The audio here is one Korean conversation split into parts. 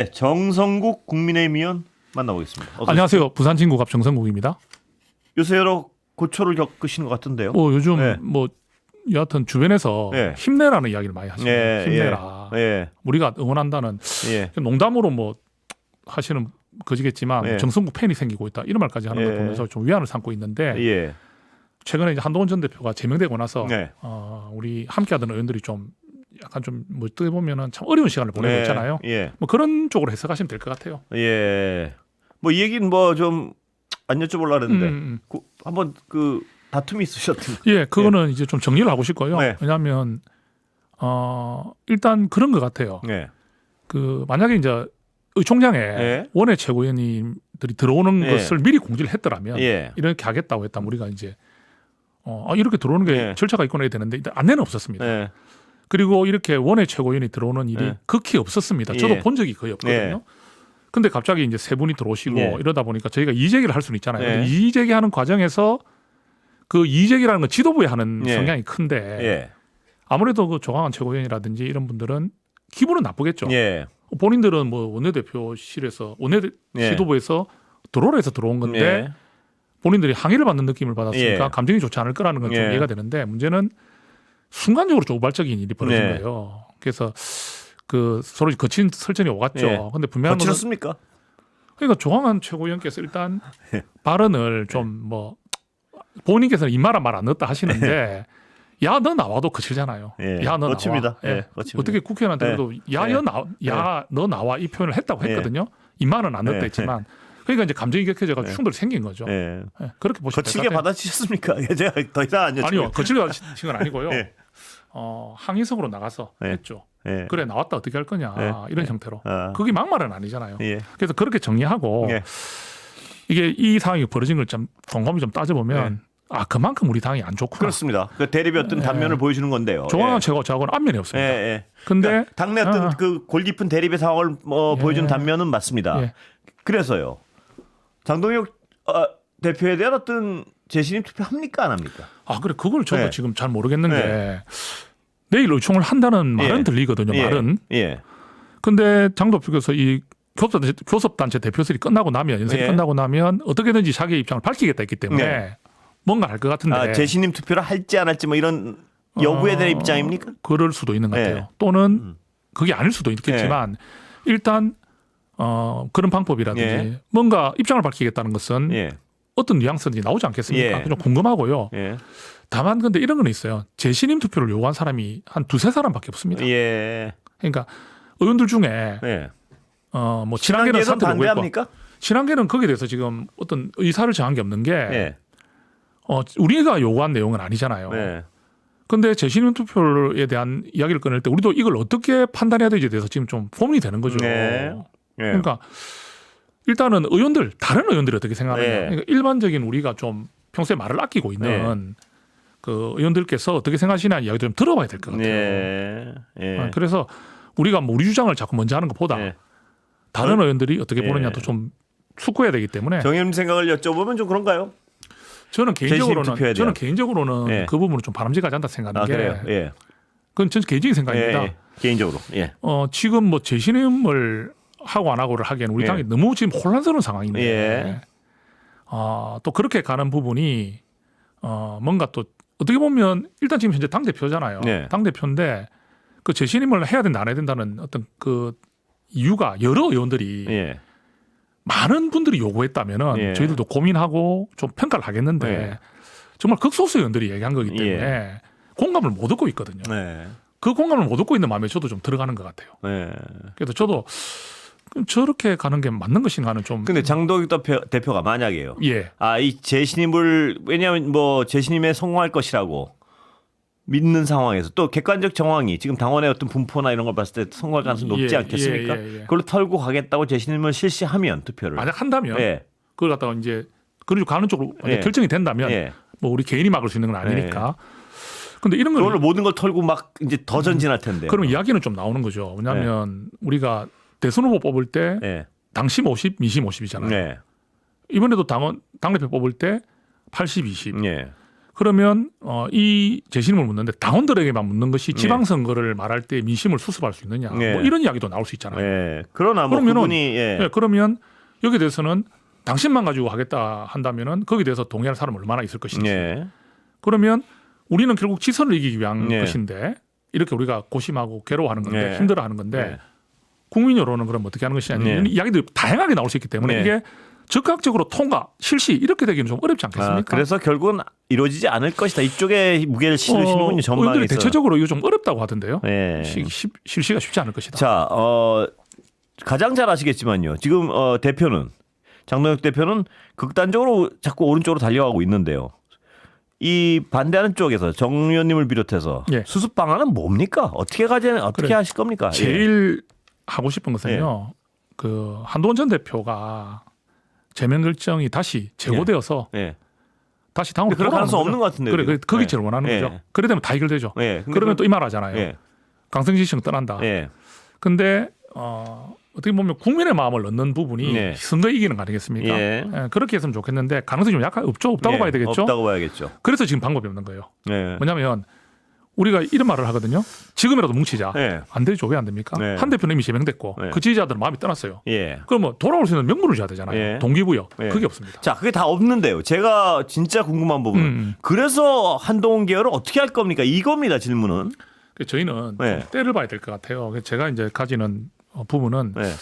네, 정성국 국민의힘 의원 만나보겠습니다. 안녕하세요. 부산 진구갑 정성국입니다. 요새 여러 고초를 겪으시는 것 같은데요. 요즘 네. 여하튼 주변에서 네. 힘내라는 이야기를 많이 하시네요. 예, 힘내라. 예, 우리가 응원한다는 예. 농담으로 하시는 거지겠지만 예. 정성국 팬이 생기고 있다 이런 말까지 하는 걸 예. 보면서 좀 위안을 삼고 있는데 예. 최근에 이제 한동훈 전 대표가 제명되고 나서 네. 우리 함께하던 의원들이 좀 약간 좀 어떻게 보면은 참 어려운 시간을 보내고 네. 있잖아요. 예. 그런 쪽으로 해석하시면 될 것 같아요. 예. 이 얘기는 좀 안 여쭤보려고 했는데 한번 다툼이 있으셨던데. 예, 그거는 이제 좀 정리를 하고 싶고요. 네. 왜냐하면 일단 그런 것 같아요. 네. 만약에 이제 의총장에 예. 원외 최고위원님들이 들어오는 예. 것을 미리 공지를 했더라면 예. 이렇게 하겠다고 했다면 우리가 이제 이렇게 들어오는 게 예. 절차가 있고 해야 되는데 일단 안내는 없었습니다. 예. 그리고 이렇게 원외 최고위원이 들어오는 일이 예. 극히 없었습니다. 저도 예. 본 적이 거의 없거든요. 예. 근데 갑자기 이제 세 분이 들어오시고 예. 이러다 보니까 저희가 이의제기를 할 수는 있잖아요. 예. 근데 이의제기하는 과정에서 그 이의제기라는 건 지도부에 하는 예. 성향이 큰데 예. 아무래도 그 조광한 최고위원이라든지 이런 분들은 기분은 나쁘겠죠. 예. 본인들은 원내대표실에서 예. 지도부에서 도로로 해서 들어온 건데 예. 본인들이 항의를 받는 느낌을 받았으니까 예. 감정이 좋지 않을 거라는 건 좀 예. 이해가 되는데 문제는 순간적으로 좀 우발적인 일이 벌어진 네. 거예요. 그래서 서로 거친 설전이 오갔죠. 예. 근데 분명한 건 거칠었습니까? 그러니까 조광한 최고위원께서 일단 발언을 좀 본인께서는 이말한 말 안 넣었다 하시는데 야 너 나와도 거칠잖아요. 예. 야 너 거칩니다. 나와. 예. 거칩니다. 어떻게 국회의원한테도 야 너 나와 이 표현을 했다고 예. 했거든요. 이 말은 안 넣었다 예. 했지만 그러니까 이제 감정이 격해져서 예. 충돌이 생긴 거죠. 예. 예, 그렇게 보시면 거칠게 될 것 같아요. 받아치셨습니까? 제가 더 이상 안 여쭤. 아니요, 거칠게 받으신 건 아니고요. 예. 항의석으로 나가서 예. 했죠. 예. 그래 나왔다 어떻게 할 거냐 이런 형태로. 아. 그게 막말은 아니잖아요. 예. 그래서 그렇게 정리하고 예. 이게 이 상황이 벌어진 걸 좀 곰곰이 좀 따져보면 그만큼 우리 당이 안 좋구나. 그렇습니다. 대립이 어떤 단면을 보여주는 건데요. 조광한 예. 최고하고는 안면이 없습니다. 예. 근데 그러니까 당내 어떤 골 깊은 대립의 상황을 보여주는 단면은 맞습니다. 예. 그래서요. 장동혁 대표에 대한 어떤 재신임 투표 합니까 안 합니까? 그래 그걸 저도 예. 지금 잘 모르겠는 게 내일 의총을 한다는 말은 예. 들리거든요. 말은. 예. 근데 장 대표께서 이 교섭단체 대표설이 끝나고 나면 연설이 예. 끝나고 나면 어떻게든지 자기의 입장을 밝히겠다 했기 때문에 네. 뭔가 할 것 같은데 재신임 투표를 할지 안 할지 이런 여부에 대한 입장입니까? 그럴 수도 있는 것 같아요. 예. 또는 그게 아닐 수도 있겠지만 일단 그런 방법이라든지 예. 뭔가 입장을 밝히겠다는 것은 예. 어떤 뉘앙스인지 나오지 않겠습니까? 예. 좀 궁금하고요. 예. 다만 근데 이런 건 있어요. 재신임 투표를 요구한 사람이 한 두세 사람밖에 없습니다. 예. 그러니까 의원들 중에 예. 친한계는 친한계에서 사퇴를 요구했고 반대합니까? 친한계는 거기에 대해서 지금 어떤 의사를 정한 게 없는 게 예. 우리가 요구한 내용은 아니잖아요. 예. 근데 재신임 투표에 대한 이야기를 꺼낼 때 우리도 이걸 어떻게 판단해야 되지에 대해서 지금 좀 고민이 되는 거죠. 네. 예. 그러니까 일단은 다른 의원들이 어떻게 생각하느냐. 네. 그러니까 일반적인 우리가 좀 평소에 말을 아끼고 있는 그 의원들께서 어떻게 생각하시냐 이야기도 좀 들어봐야 될 것 같아요. 예. 예. 그래서 우리가 우리 주장을 자꾸 먼저 하는 것보다 예. 다른 의원들이 어떻게 예. 보느냐도 좀 숙고해야 되기 때문에 정의님 생각을 여쭤보면 좀 그런가요? 저는 개인적으로는 예. 그 부분을 좀 바람직하지 않다 생각하는 게 그래요? 예. 그건 전 개인적인 생각입니다. 예. 개인적으로. 예. 지금 재신임을 하고 안 하고를 하기에는 우리 예. 당이 너무 지금 혼란스러운 상황인데 예. 또 그렇게 가는 부분이 뭔가 또 어떻게 보면 일단 지금 현재 당 대표잖아요. 예. 당 대표인데 그 재신임을 해야 된다 안 해야 된다는 어떤 그 이유가 여러 의원들이 예. 많은 분들이 요구했다면은 예. 저희들도 고민하고 좀 평가를 하겠는데 예. 정말 극소수 의원들이 얘기한 거기 때문에 공감을 못 얻고 있거든요. 네. 그 공감을 못 얻고 있는 마음에 저도 좀 들어가는 것 같아요. 네. 그래서 저도 저렇게 가는 게 맞는 것인가 하는 좀 근데 장동혁 대표가 만약에요. 예. 이 재신임을 왜냐하면 재신임에 성공할 것이라고 믿는 상황에서 또 객관적 정황이 지금 당원의 어떤 분포나 이런 걸 봤을 때 성공할 가능성이 높지 예, 않겠습니까? 예. 그걸로 털고 가겠다고 재신임을 실시하면 투표를. 만약 한다면 예. 그걸 갖다가 이제 그리고 가는 쪽으로 예. 결정이 된다면 예. 우리 개인이 막을 수 있는 건 아니니까. 근데 이런 그걸로 걸 모든 걸 털고 막 이제 더 전진할 텐데. 그럼 이야기는 좀 나오는 거죠. 왜냐하면 우리가 대선 후보 뽑을 때 예. 당심 50, 미심 50이잖아요. 네. 이번에도 당대표 뽑을 때 80, 20. 예. 그러면 이 재신임을 묻는데 당원들에게만 묻는 것이 지방선거를 말할 때 민심을 수습할 수 있느냐 예. 뭐 이런 이야기도 나올 수 있잖아요. 예. 그러나 뭐 그러면은 그분이 예. 예, 그러면 여기에 대해서는 당신만 가지고 하겠다 한다면은 거기에 대해서 동의할 사람은 얼마나 있을 것인지. 예. 그러면 우리는 결국 지선을 이기기 위한 예. 것인데 이렇게 우리가 고심하고 괴로워하는 건데 예. 힘들어하는 건데 예. 국민 여론은 그럼 어떻게 하는 것이냐 예. 이런 이야기들이 다양하게 나올 수 있기 때문에 예. 이게 즉각적으로 통과, 실시 이렇게 되기는 좀 어렵지 않겠습니까? 그래서 결국은 이루어지지 않을 것이다. 이쪽에 무게를 실으시는군요. 전망에서. 의원들이 대체적으로 이거 좀 어렵다고 하던데요. 예. 실시가 쉽지 않을 것이다. 자, 가장 잘 아시겠지만요. 지금 대표는 장동혁 대표는 극단적으로 자꾸 오른쪽으로 달려가고 있는데요. 이 반대하는 쪽에서 정 의원님을 비롯해서 예. 수습 방안은 뭡니까? 어떻게 그래. 하실 겁니까? 제일 하고 싶은 것은요. 그 한동훈 전 대표가 제명 결정이 다시 제고되어서 예. 다시 당으로 그럴 가능성 돌아오는 없는 것 같은데요. 그래, 지금. 그게 예. 제일 원하는 예. 거죠. 그래 되면 다 해결되죠. 예. 근데 그러면 또 이 말 하잖아요. 예. 강성진 씨는 떠난다. 예. 근데 어떻게 보면 국민의 마음을 얻는 부분이 예. 선거 이기는 거 아니겠습니까? 예. 그렇게 했으면 좋겠는데 가능성이 좀 약간 없다고 예. 봐야 되겠죠. 없다고 봐야겠죠. 그래서 지금 방법이 없는 거예요. 예. 뭐냐면 우리가 이런 말을 하거든요. 지금이라도 뭉치자. 예. 안 되죠. 왜 안 됩니까? 네. 한 대표는 이미 제명됐고 네. 그 지지자들은 마음이 떠났어요. 예. 그러면 돌아올 수 있는 명분을 줘야 되잖아요. 예. 동기부여. 예. 그게 없습니다. 자, 그게 다 없는데요. 제가 진짜 궁금한 부분은 그래서 한동훈 계열을 어떻게 할 겁니까? 이겁니다. 질문은. 저희는 네. 좀 때를 봐야 될 것 같아요. 제가 이제 가지는 부분은 네.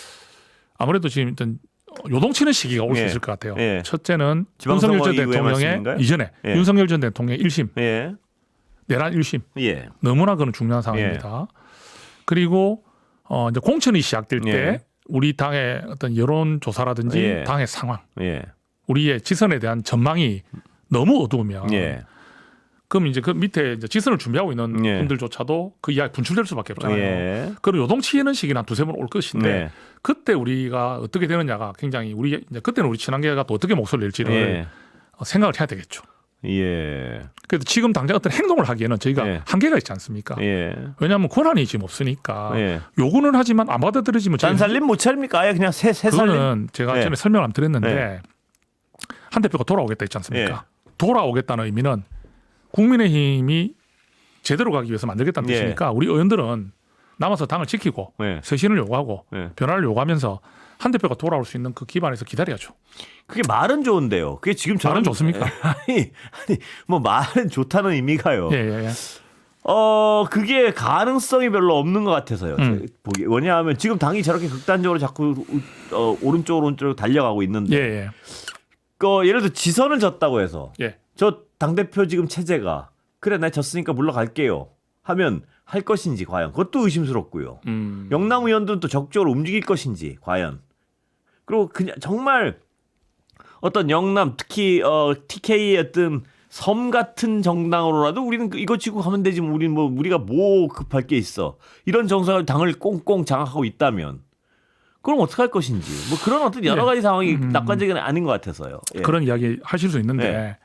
아무래도 지금 일단 요동치는 시기가 올 수 예. 있을 것 같아요. 예. 첫째는 지방선거 윤석열 전 이후의 대통령의 말씀인가요? 이전에 예. 윤석열 전 대통령의 1심, 예. 내란 1심 예. 너무나 그런 중요한 상황입니다. 그리고 이제 공천이 시작될 때 예. 우리 당의 어떤 여론 조사라든지 예. 당의 상황, 예. 우리의 지선에 대한 전망이 너무 어두우면 예. 그럼 이제 그 밑에 이제 지선을 준비하고 있는 예. 분들조차도 그 이야기 분출될 수밖에 없잖아요. 예. 그리고 요동치는 시기는 한 두세 번 올 것인데 네. 그때 우리가 어떻게 되느냐가 굉장히 우리 이제 그때는 우리 친한계가 또 어떻게 목소리를 낼지를 예. 생각을 해야 되겠죠. 예. 그래서 지금 당장 어떤 행동을 하기에는 저희가 예. 한계가 있지 않습니까? 예. 왜냐하면 권한이 지금 없으니까 예. 요구는 하지만 안 받아들여지면 저희는 딴살림 못 차립니까? 아예 그냥 새 살림. 그거는 제가 예. 전에 설명을 한번 드렸는데 예. 한 대표가 돌아오겠다 했지 않습니까? 돌아오겠다는 의미는 국민의힘이 제대로 가기 위해서 만들겠다는 예. 뜻이니까 우리 의원들은 남아서 당을 지키고 예. 쇄신을 요구하고 예. 변화를 요구하면서 한 대표가 돌아올 수 있는 그 기반에서 기다려야죠. 그게 말은 좋은데요. 그게 지금 말은 좋습니까? 아니 뭐 말은 좋다는 의미가요. 예, 예, 예. 그게 가능성이 별로 없는 것 같아서요. 보기. 왜냐하면 지금 당이 저렇게 극단적으로 자꾸 오른쪽으로 달려가고 있는데, 예, 예. 예를 들어 지선을 졌다고 해서 예. 저 당대표 지금 체제가 그래 나 졌으니까 물러갈게요 하면 할 것인지 과연 그것도 의심스럽고요. 영남 의원들은 또 적극적으로 움직일 것인지 과연. 그리고 그냥 정말 어떤 영남 특히 TK의 어떤 섬 같은 정당으로라도 우리는 이거 지고 가면 되지 우리는 뭐 우리가 뭐 급할 게 있어 이런 정상을 당을 꽁꽁 장악하고 있다면 그럼 어떻게 할 것인지 뭐 그런 어떤 여러 가지 상황이 낙관적인 아닌 것 같아서요. 예. 그런 이야기 하실 수 있는데 예.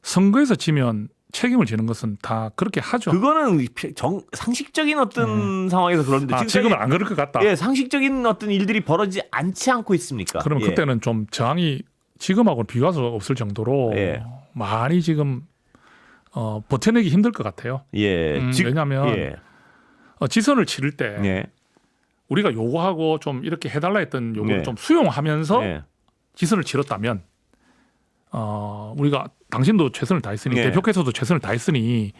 선거에서 지면 책임을 지는 것은 다 그렇게 하죠. 그거는 상식적인 어떤 상황에서 그런데 지금은 안 그럴 것 같다. 예, 상식적인 어떤 일들이 벌어지지 않지 않고 있습니까? 그럼 예. 그때는 좀 저항이 지금하고는 비교할 수 없을 정도로 예. 많이 지금 버텨내기 힘들 것 같아요. 예. 왜냐하면 예. 지선을 치를 때 예. 우리가 요구하고 좀 이렇게 해달라 했던 요구를 예. 좀 수용하면서 예. 지선을 치렀다면 우리가 당신도 최선을 다했으니 예. 대표께서도 최선을 다했으니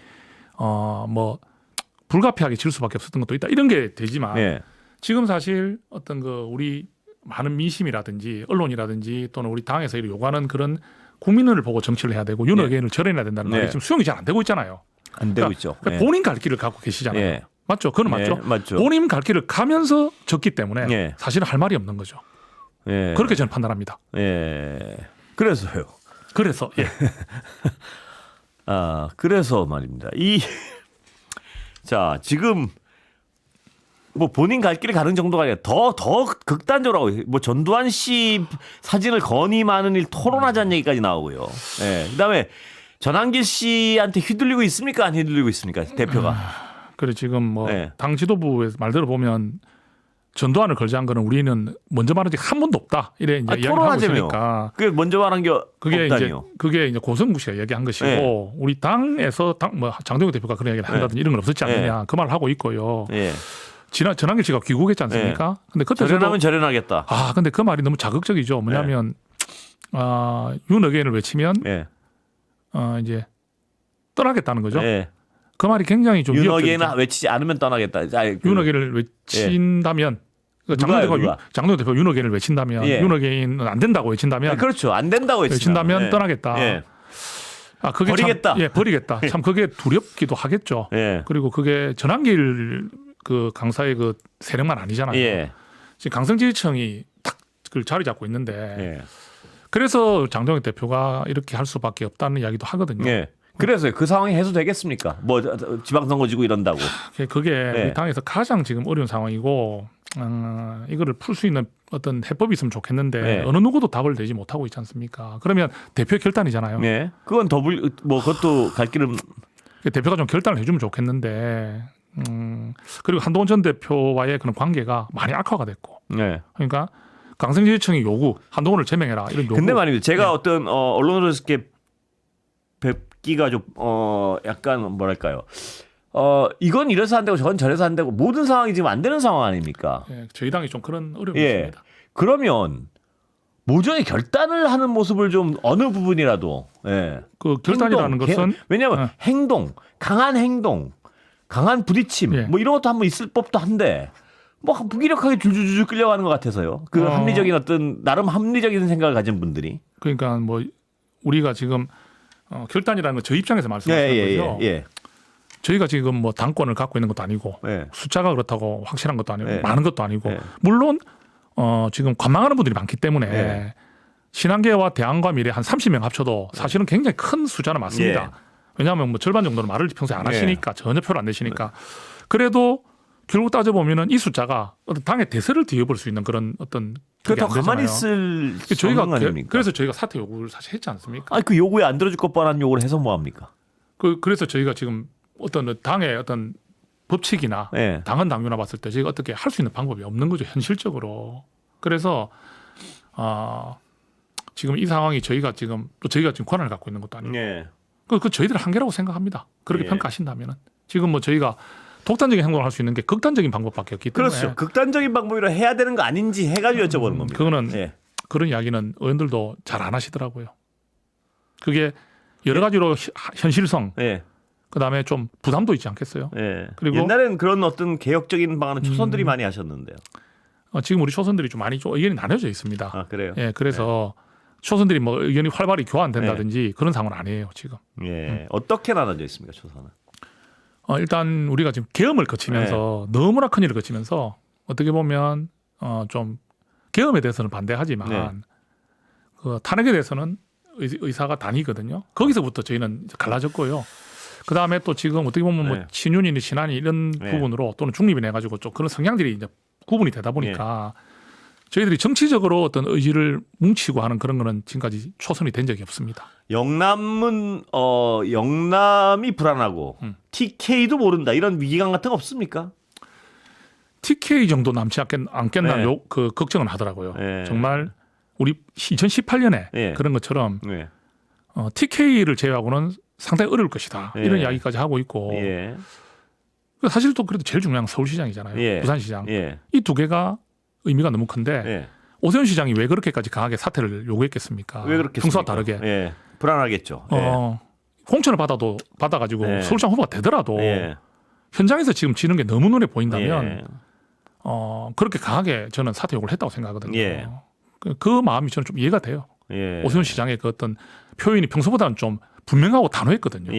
뭐 불가피하게 질 수밖에 없었던 것도 있다 이런 게 되지만 예. 지금 사실 어떤 우리 많은 민심이라든지 언론이라든지 또는 우리 당에서 요구하는 그런 국민을 보고 정치를 해야 되고 윤 네. 의견을 절해내야 된다는 말이 네. 지금 수용이 잘 안 되고 있잖아요. 안 되고 있죠. 그러니까 본인 갈 길을 갖고 계시잖아요. 예. 맞죠? 그건 예, 맞죠? 맞죠. 본인 갈 길을 가면서 졌기 때문에 예. 사실은 할 말이 없는 거죠. 예. 그렇게 저는 판단합니다. 예. 그래서요. 그래서 예. 그래서 말입니다. 자, 지금 뭐 본인 갈 길을 가는 정도가 아니라 더 극단적으로 하고 뭐 전두환 씨 사진을 건의하는 일 토론하자는 얘기까지 나오고요. 예. 그다음에 전한길 씨한테 휘둘리고 있습니까? 안 휘둘리고 있습니까? 대표가. 그래 지금 뭐 네. 당 지도부에서 말 들어보면 전두환을 걸자한 거는 우리는 먼저 말한 적이 한 번도 없다. 이래 이제 이야기를 하고 있으니까. 그게 먼저 말한 게 없다니요. 그게 이제 고성구 씨가 얘기한 것이고 우리 당에서 뭐 장동혁 대표가 그런 얘기를 한다든지 이런 건 없었지 않느냐 그 말을 하고 있고요. 전한길 씨가 귀국했지 않습니까? 근데 그때 절연하면 절연하겠다. 근데 그 말이 너무 자극적이죠. 뭐냐면 윤어게인을 외치면 이제 떠나겠다는 거죠. 그 말이 굉장히 좀 윤어게인을 외치지 않으면 떠나겠다. 윤어게인을 외친다면 장동혁 대표 윤어게인을 외친다면 윤어게인은 안 된다고 외친다면 그렇죠. 안 된다고 외친다면 떠나겠다. 그게 버리겠다. 버리겠다. 참 그게 두렵기도 하겠죠. 그리고 그게 전한길 그 강사의 그 세력만 아니잖아요. 지금 강성지휘청이 딱 그 자리 잡고 있는데 그래서 장동혁 대표가 이렇게 할 수밖에 없다는 이야기도 하거든요. 그래서 그 상황이 해소되겠습니까? 뭐 지방선거 지고 이런다고. 그게 우리 당에서 가장 지금 어려운 상황이고 이거를 풀 수 있는 어떤 해법이 있으면 좋겠는데 어느 누구도 답을 내지 못하고 있지 않습니까? 그러면 대표 결단이잖아요. 그건 그것도 갈 길은 대표가 좀 결단을 해주면 좋겠는데 그리고 한동훈 전 대표와의 그런 관계가 많이 악화가 됐고 그러니까 강성지휘청이 요구 한동훈을 제명해라 이런 요구. 근데 말입니다. 제가 어떤 언론으로서 이렇게 뵙기가 좀 약간 뭐랄까요? 이건 이래서 안 되고 저건 저래서 안 되고 모든 상황이 지금 안 되는 상황 아닙니까? 저희 당이 좀 그런 어려움이 있습니다. 그러면 모종의 결단을 하는 모습을 좀 어느 부분이라도 그 결단이라는 것은 왜냐하면 강한 부딪힘 뭐 이런 것도 한번 있을 법도 한데 뭐 무기력하게 줄줄줄 끌려가는 것 같아서요. 그 합리적인 어떤 나름 합리적인 생각을 가진 분들이 그러니까 뭐 우리가 지금 결단이라는 건 저희 입장에서 말씀하시는 거죠. 저희가 지금 뭐 당권을 갖고 있는 것도 아니고 숫자가 그렇다고 확실한 것도 아니고 많은 것도 아니고 물론 지금 관망하는 분들이 많기 때문에 신한계와 대한과 미래 한 30명 합쳐도 사실은 굉장히 큰 숫자는 맞습니다. 왜냐하면 뭐 절반 정도는 말을 평소에 안 하시니까 전혀 표를 안 내시니까 그래도 결국 따져보면은 이 숫자가 어떤 당의 대세를 뒤엎을 수 있는 그런 어떤 더 가만히 있을 수 없는 거 아닙니까? 그래서 저희가 사퇴 요구를 사실 했지 않습니까? 그 요구에 안 들어줄 것 뻔한 요구를 해서 뭐 합니까? 그래서 저희가 지금 어떤 당의 어떤 법칙이나 당헌 당규나 봤을 때 저희가 어떻게 할 수 있는 방법이 없는 거죠 현실적으로. 그래서 지금 이 상황이 저희가 지금 권한을 갖고 있는 것도 아니고 그 저희들의 한계라고 생각합니다. 그렇게 평가하신다면은 지금 뭐 저희가 독단적인 행동을 할 수 있는 게 극단적인 방법밖에 없기 때문에 그렇죠. 극단적인 방법이라 해야 되는 거 아닌지 해가지고 여쭤보는 겁니다. 그거는 그런 이야기는 의원들도 잘 안 하시더라고요. 그게 여러 가지로 현실성 그다음에 좀 부담도 있지 않겠어요? 그리고 옛날에는 그런 어떤 개혁적인 방안은 초선들이 많이 하셨는데요. 지금 우리 초선들이 좀 많이 의견이 나뉘어져 있습니다. 그래요? 그래서 초선들이 뭐 의견이 활발히 교환된다든지 그런 상황은 아니에요 지금. 어떻게 나눠져 있습니까 초선은? 일단 우리가 지금 계엄을 거치면서 너무나 큰 일을 거치면서 어떻게 보면 좀 계엄에 대해서는 반대하지만 그 탄핵에 대해서는 의사가 단이거든요. 거기서부터 저희는 갈라졌고요. 그 다음에 또 지금 어떻게 보면 뭐 친윤이니 친한이 이런 부분으로 또는 중립이 내가지고 좀 그런 성향들이 이제 구분이 되다 보니까 저희들이 정치적으로 어떤 의지를 뭉치고 하는 그런 거는 지금까지 초선이 된 적이 없습니다. 영남은 영남이 불안하고 TK도 모른다 이런 위기감 같은 거 없습니까? TK 정도 남지 않겠나 그 걱정은 하더라고요. 정말 우리 2018년에 그런 것처럼 TK를 제외하고는 상당히 어려울 것이다 이런 이야기까지 하고 있고 사실 또 그래도 제일 중요한 건 서울시장이잖아요. 부산시장 이 두 개가 의미가 너무 큰데 오세훈 시장이 왜 그렇게까지 강하게 사퇴를 요구했겠습니까? 왜 그렇겠습니까? 평소와 다르게 불안하겠죠. 공천을 받아가지고 서울시장 후보가 되더라도 현장에서 지금 지는 게 너무 눈에 보인다면 그렇게 강하게 저는 사퇴 요구를 했다고 생각하거든요. 그 마음이 저는 좀 이해가 돼요. 오세훈 시장의 그 어떤 표현이 평소보다는 좀 분명하고 단호했거든요.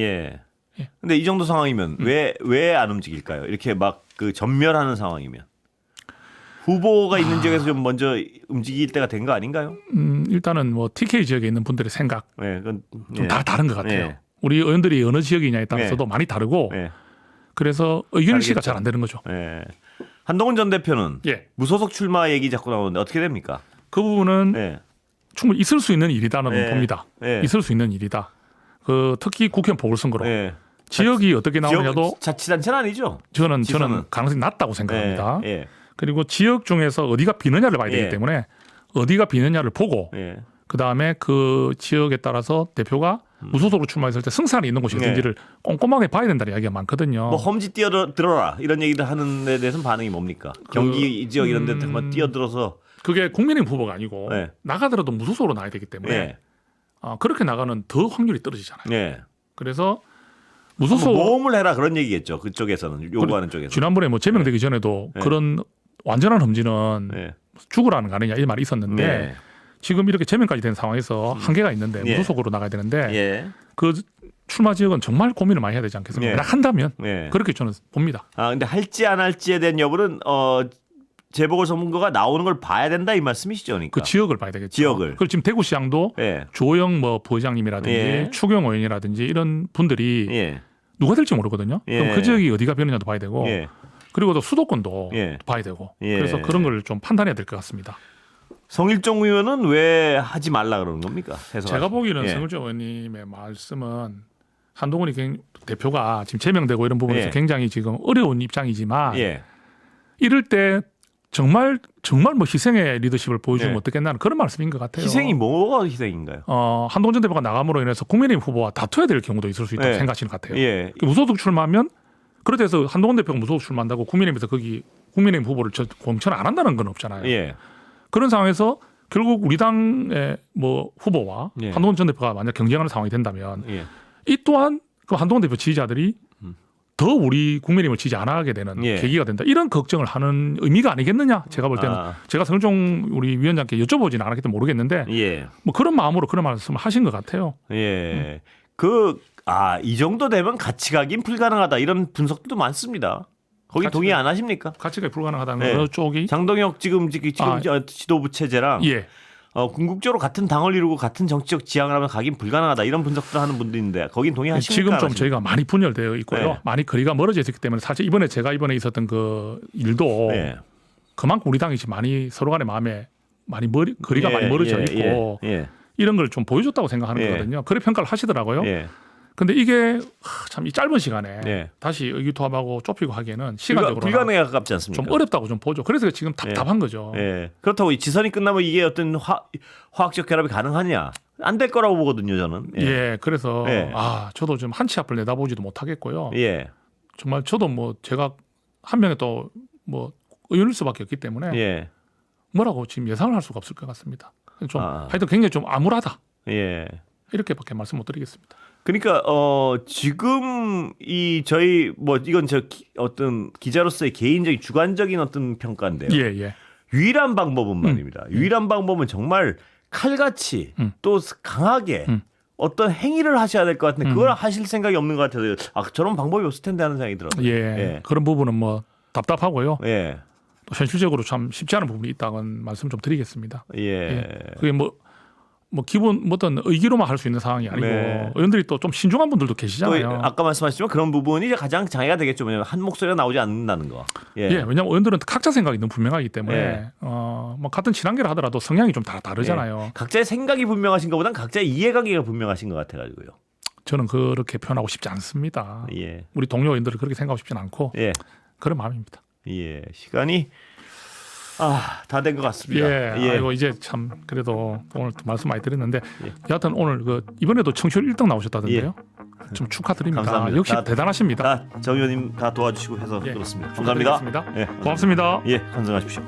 근데 이 정도 상황이면 왜 안 움직일까요? 이렇게 막 그 전멸하는 상황이면 후보가 있는 지역에서 좀 먼저 움직일 때가 된 거 아닌가요? 일단은 뭐 TK 지역에 있는 분들의 생각 좀 다 다른 것 같아요. 우리 의원들이 어느 지역이냐에 따라서도 많이 다르고 그래서 의견일치가 잘 안 되는 거죠. 한동훈 전 대표는 무소속 출마 얘기 자꾸 나오는데 어떻게 됩니까? 그 부분은 충분히 있을 수 있는 일이다는 봅니다. 있을 수 있는 일이다. 특히 국회의원 보궐선거로 지역이 어떻게 나오냐도 자치단체는 아니죠. 저는 가능성이 낮다고 생각합니다. 그리고 지역 중에서 어디가 비느냐를 봐야 되기 예. 때문에 어디가 비느냐를 보고 예. 그다음에 그 지역에 따라서 대표가 무소속으로 출마했을 때 승산이 있는 곳이 어딘지를 꼼꼼하게 봐야 된다는 이야기가 많거든요. 뭐 험지 뛰어들어라 이런 얘기를 하는 데 대해서는 반응이 뭡니까? 경기 이 지역 이런 데 한번 뛰어들어서 그게 국민의힘 후보가 아니고 네. 나가더라도 무소속으로 나가야 되기 때문에 예. 그렇게 나가는 더 확률이 떨어지잖아요. 예. 그래서 무소속 모험을 해라 그런 얘기겠죠. 그쪽에서는 요구하는 쪽에서. 지난번에 뭐 제명되기 전에도 네. 그런 완전한 험지는 네. 죽으라는 거 아니냐 이 말이 있었는데 네. 지금 이렇게 제명까지 된 상황에서 한계가 있는데 예. 무소속으로 나가야 되는데 예. 그 출마 지역은 정말 고민을 많이 해야 되지 않겠습니까? 예. 만약 한다면 예. 그렇게 저는 봅니다. 근데 할지 안 할지에 대한 여부는 재보궐선거가 나오는 걸 봐야 된다 이 말씀이시죠, 그러니까. 그 지역을 봐야 되겠죠. 지역을. 그리고 지금 대구시장도 예. 조영 뭐 부회장님이라든지 예. 추경 의원이라든지 이런 분들이 예. 누가 될지 모르거든요. 예. 그럼 그 지역이 어디가 변느냐도 봐야 되고 예. 그리고 또 수도권도 예. 봐야 되고 예. 그래서 그런 걸 좀 판단해야 될 것 같습니다. 성일종 의원은 왜 하지 말라 그러는 겁니까? 제가 보기에는 예. 성일종 의원님의 말씀은 한동훈이 대표가 지금 제명되고 이런 부분에서 예. 굉장히 지금 어려운 입장이지만 예. 이럴 때 정말 뭐 희생의 리더십을 보여주면 예. 어떻겠나는 그런 말씀인 것 같아요. 희생이 뭐가 희생인가요? 한동훈 전 대표가 나감으로 인해서 국민의힘 후보와 다퉈야 될 경우도 있을 수 있다고 예. 생각하시는 것 같아요. 예. 무소속 출마하면 그렇다 해서 한동훈 대표가 무소속 출마한다고 국민의힘에서 거기 국민의힘 후보를 공천 안 한다는 건 없잖아요. 예. 그런 상황에서 결국 우리 당의 뭐 후보와 예. 한동훈 전 대표가 만약 경쟁하는 상황이 된다면 예. 이 또한 그 한동훈 대표 지지자들이 더 우리 국민의힘을 지지 안 하게 되는 예. 계기가 된다. 이런 걱정을 하는 의미가 아니겠느냐. 제가 볼 때는 제가 성일종 우리 위원장께 여쭤보지는 않았기 때문에 모르겠는데 예. 뭐 그런 마음으로 그런 말씀을 하신 것 같아요. 예. 이 정도 되면 같이 가긴 불가능하다 이런 분석도 많습니다. 거기 동의 안 하십니까? 가치가 불가능하다는 예. 그 쪽이 장동혁 지금 지도부 체제랑 예. 궁극적으로 같은 당을 이루고 같은 정치적 지향을 하면 가긴 불가능하다 이런 분석도 하는 분도 있는데 거긴 동의하십니까? 지금 좀 저희가 많이 분열되어 있고요. 네. 많이 거리가 멀어져 있기 때문에 사실 제가 이번에 있었던 그 일도 예. 그만큼 우리 당이 지금 많이 서로 간에 마음에 거리가 많이 멀어져 있고 이런 걸 좀 보여줬다고 생각하는 예. 거거든요. 그래 평가를 하시더라고요. 예. 근데 이게 참 이 짧은 시간에 예. 다시 의기투합하고 좁히고 하기에는 시간적으로 불가능에 가깝지 않습니까? 좀 어렵다고 좀 보죠. 그래서 지금 답답한 거죠. 예. 그렇다고 이 지선이 끝나면 이게 어떤 화학적 결합이 가능하냐? 안 될 거라고 보거든요, 저는. 예. 그래서 예. 저도 좀 한 치 앞을 내다보지도 못하겠고요. 예. 정말 저도 뭐 제가 한 명의 또 뭐 의원일 수밖에 없기 때문에 예. 뭐라고 지금 예상을 할 수가 없을 것 같습니다. 좀 하여튼 굉장히 좀 암울하다. 예. 이렇게밖에 말씀 못 드리겠습니다. 그러니까 지금 저희 이건 어떤 기자로서의 개인적인 주관적인 어떤 평가인데요. 예. 유일한 방법은 말입니다. 유일한 방법은 정말 칼같이 또 강하게 어떤 행위를 하셔야 될 것 같은데 그걸 하실 생각이 없는 것 같아서 저런 방법이 없을 텐데 하는 생각이 들어요. 예. 그런 부분은 뭐 답답하고요. 예. 또 현실적으로 참 쉽지 않은 부분이 있다는 말씀 좀 드리겠습니다. 예. 그게 뭐 기본 어떤 의기로만 할 수 있는 상황이 아니고 네. 의원들이 또 좀 신중한 분들도 또 계시잖아요. 아까 말씀하셨지만 그런 부분이 이제 가장 장애가 되겠죠. 왜냐하면 한 목소리가 나오지 않는다는 거. 예. 왜냐하면 의원들은 각자 생각이 너무 분명하기 때문에 뭐 같은 친한계를 하더라도 성향이 좀 다 다르잖아요. 예. 각자의 생각이 분명하신 것보다는 각자의 이해관계가 분명하신 것 같아가지고요. 저는 그렇게 표현하고 싶지 않습니다. 예. 우리 동료 의원들을 그렇게 생각하고 싶지는 않고 예. 그런 마음입니다. 예. 시간이 다 된 것 같습니다. 예. 아이고 이제 참 그래도 오늘 말씀 많이 드렸는데 여하튼 오늘 이번에도 청취율 1등 나오셨다던데요. 좀 축하드립니다. 감사합니다. 역시 대단하십니다. 정 의원님 다 도와주시고 해서 그렇습니다. 감사합니다. 고맙습니다. 고맙습니다. 건강하십시오.